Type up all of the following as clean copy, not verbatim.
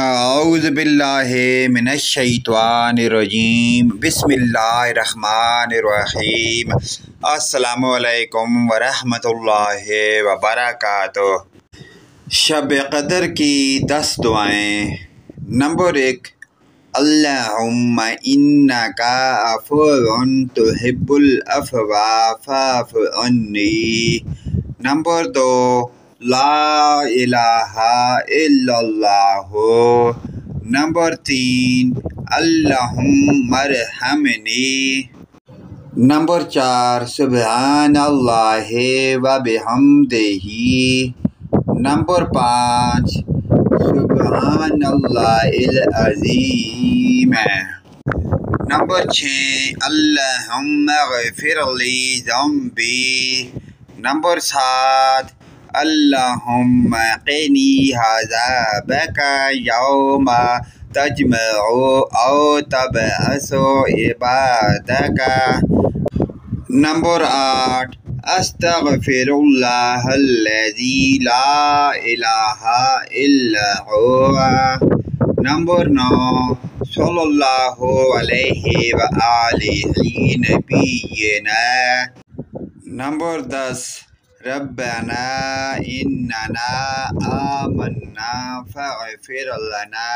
اعوذ باللہ من الشیطان الرجیم بسم اللہ الرحمن الرحیم۔ السلام علیکم ورحمۃ اللہ وبرکاتہ۔ شب قدر کی 10 دعائیں۔ نمبر 1، اللہم انک عفو تحب العفو فاعف عنی۔ نمبر 2، لا الہ الا اللہ۔ نمبر 3، اللہم ارحمنی۔ نمبر 4، سبحان اللہ وبحمدہ۔ نمبر 5، سبحان اللہ العظیم۔ نمبر 6، اللہم اغفر لی ذنبی۔ نمبر 7، اللہم قنی عذابک یوم تجمع او تبعث عبادک۔ نمبر 8، استغفر اللہ الذی لا الہ الا هو۔ نمبر 9، صلی اللہ علیہ وآلہ نبینا۔ نمبر 10، ربنا اننا آمنا فاغفر لنا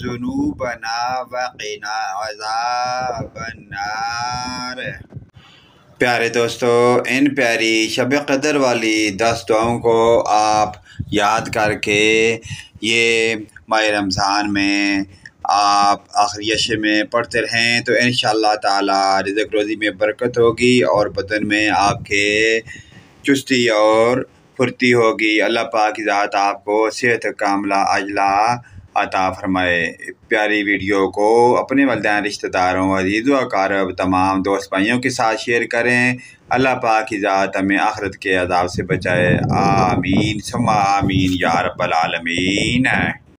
ذنوبنا وقنا عذاب النار۔ پیارے دوستو، ان پیاری شب قدر والی 10 دعاؤں کو آپ یاد کر کے یہ ماہ رمضان میں آپ آخری عشر میں پڑھتے رہیں تو انشاءاللہ تعالی رزق روزی میں برکت ہوگی اور بدن میں آپ کے چستی اور پھرتی ہوگی۔ اللہ پاک کی ذات آپ کو صحت کاملہ عاجلہ عطا فرمائے۔ پیاری ویڈیو کو اپنے والدین، رشتہ داروں، عزیز و اقارب، تمام دوست بھائیوں کے ساتھ شیئر کریں۔ اللہ پاک کی ذات ہمیں آخرت کے عذاب سے بچائے۔ آمین ثم آمین یا رب العالمین۔